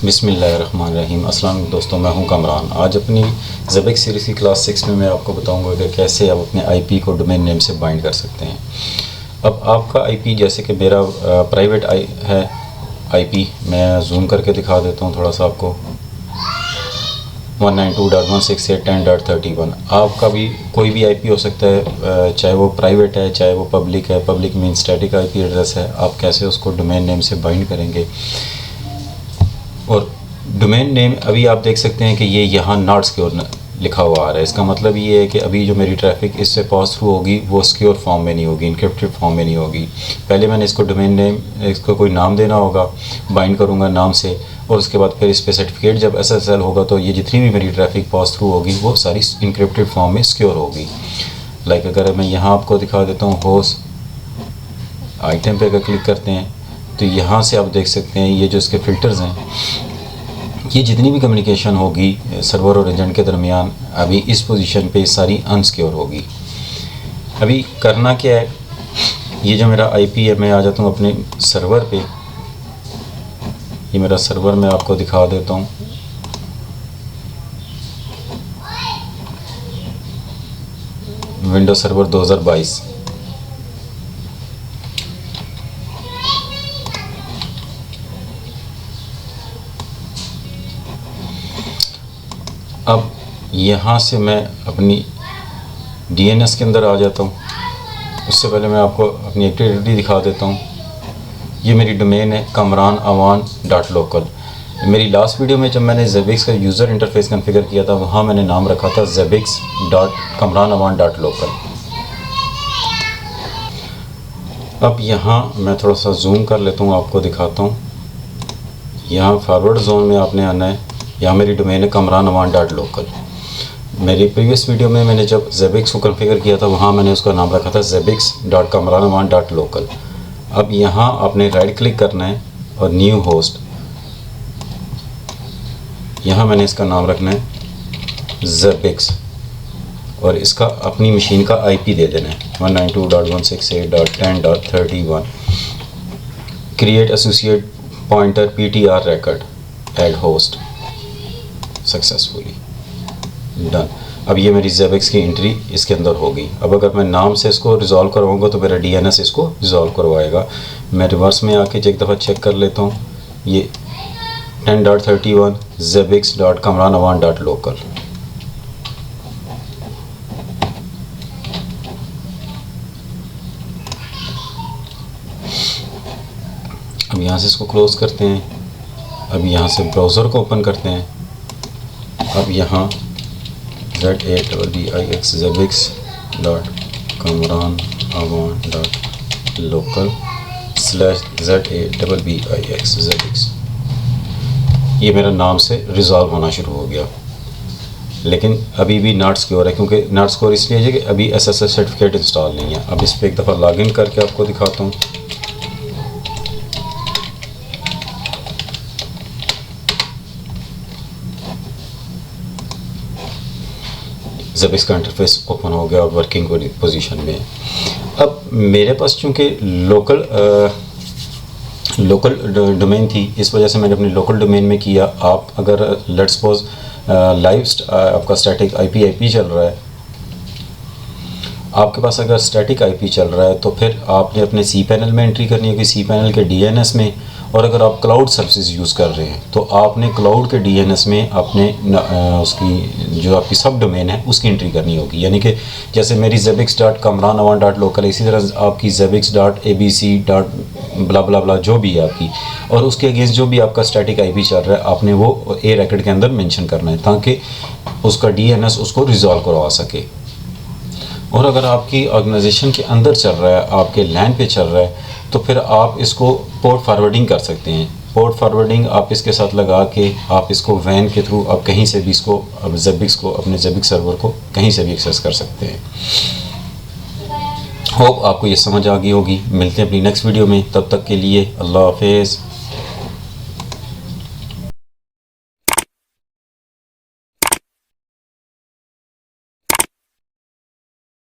बिस्मिल्लाहिर्रहमानिर्रहीम। अस्सलाम वालेकुम दोस्तों, मैं हूं कमरान। आज अपनी ज़ेबिक्स सीरीज़ की क्लास 6 में मैं आपको बताऊंगा कि कैसे आप अपने आईपी को डोमेन नेम से बाइंड कर सकते हैं। अब आपका आईपी, जैसे कि मेरा प्राइवेट है आईपी, मैं जूम करके दिखा देता हूं थोड़ा सा आपको। 192.168.10.31। आपका भी कोई भी आईपी हो सकता है, चाहे वो प्राइवेट है चाहे वो पब्लिक है। Public mean static IP address है। आप कैसे उसको डोमेन नेम से बाइंड करेंगे। और डोमेन नेम अभी आप देख सकते हैं कि ये यहाँ नॉट सिक्योर लिखा हुआ आ रहा है। इसका मतलब ये है कि अभी जो मेरी ट्रैफिक इससे पास थ्रू होगी वो सिक्योर फॉर्म में नहीं होगी, इनक्रिप्टेड फॉर्म में नहीं होगी। पहले मैंने इसको डोमेन नेम, इसको कोई नाम देना होगा, बाइंड करूँगा नाम से, और उसके बाद फिर इस पर सर्टिफिकेट जब SSL होगा तो ये जितनी भी मेरी ट्रैफिक पास थ्रू होगी वो सारी इनक्रिप्टेड फॉर्म में सिक्योर होगी। लाइक अगर मैं यहाँ आपको दिखा देता हूँ, होस्ट आइटम पे अगर क्लिक करते हैं तो यहाँ से आप देख सकते हैं ये जो इसके फ़िल्टर्स हैं, ये जितनी भी कम्युनिकेशन होगी सर्वर और एजेंट के दरमियान अभी इस पोजीशन पे सारी अनसिक्योर होगी। अभी करना क्या है, ये जो मेरा आईपी है, मैं आ जाता हूँ अपने सर्वर पे। ये मेरा सर्वर मैं आपको दिखा देता हूँ। Windows server 2022। अब यहाँ से मैं अपनी DNS के अंदर आ जाता हूँ। उससे पहले मैं आपको अपनी एक्टिविटी दिखा देता हूँ। ये मेरी डोमेन है kamranawan.local। मेरी लास्ट वीडियो में जब मैंने ज़ेबिक्स का यूज़र इंटरफेस कॉन्फ़िगर किया था, वहाँ मैंने नाम रखा था ज़ेबिक्स.kamranawan.local। अब यहाँ मैं थोड़ा सा जूम कर लेता हूँ, आपको दिखाता हूँ। यहाँ फॉरवर्ड जोन में आपने आना है। यहाँ मेरी डोमेन है kamranawan.local। मेरी प्रीवियस वीडियो में मैंने जब ज़ेबिक्स को कॉन्फ़िगर किया था, वहाँ मैंने उसका नाम रखा था ज़ेबिक्स.kamranawan.local। अब यहाँ आपने राइट क्लिक करना है और न्यू होस्ट, यहाँ मैंने इसका नाम रखना है ज़ेबिक्स, और इसका अपनी मशीन का आईपी दे देना है 192.168.10.31। Create associate pointer PTR record, add host, successfully done. अब ये मेरी ज़ेबिक्स की एंट्री इसके अंदर होगी। अब अगर मैं नाम से इसको रिज़ॉल्व करवाऊँगा तो मेरा DNS इसको रिज़ॉल्व करवाएगा। मैं रिवर्स में आके एक दफ़ा चेक कर लेता हूँ। ये 10.31 ज़ेबिक्स.kamranawan.local। अब यहाँ से इसको क्लोज़ करते हैं। अब यहाँ से ब्राउज़र को ओपन करते हैं। अब यहाँ ZABBIX @kamranawan.local/ZABBIX ज़ेबिक्स। ये मेरा नाम से रिज़ॉल्व होना शुरू हो गया, लेकिन अभी भी नॉट सिक्योर है, क्योंकि नॉट सिक्योर इसलिए है कि अभी SSL सर्टिफिकेट इंस्टॉल नहीं है। अब इस पर एक दफ़ा लॉगिन करके आपको दिखाता हूँ। ज़ेबिक्स का इंटरफेस ओपन हो गया और वर्किंग पोजीशन में है। अब मेरे पास चूँकि लोकल डोमेन थी, इस वजह से मैंने अपने लोकल डोमेन में किया। आप अगर लेट्स सपोज लाइव आपका स्टैटिक आईपी चल रहा है, आपके पास अगर स्टैटिक आईपी चल रहा है तो फिर आपने अपने cPanel में एंट्री करनी होगी, cPanel के DNS में। और अगर आप क्लाउड सर्विसेज यूज़ कर रहे हैं तो आपने क्लाउड के DNS में अपने उसकी जो आपकी सब डोमेन है उसकी एंट्री करनी होगी। यानी कि जैसे मेरी ज़ेबिक्स.kamranawan.local, इसी तरह आपकी ज़ेबिक्स.abc. जो भी है आपकी, और उसके अगेंस्ट जो भी आपका स्टैटिक आईपी चल रहा है आपने वो A record के अंदर मेंशन करना है, ताकि उसका DNS उसको रिजॉल्व करवा सके। और अगर आपकी ऑर्गेनाइजेशन के अंदर चल रहा है, आपके लैन पे चल रहा है, तो फिर आप इसको पोर्ट फॉरवर्डिंग कर सकते हैं। पोर्ट फॉरवर्डिंग आप इसके साथ लगा के आप इसको वैन के थ्रू आप कहीं से भी इसको ज़ेबिक्स को, अपने ज़ेबिक्स सर्वर को कहीं से भी एक्सेस कर सकते हैं। होप आपको ये समझ आ गई होगी। मिलते हैं अपनी नेक्स्ट वीडियो में, तब तक के लिए अल्लाह हाफिज़।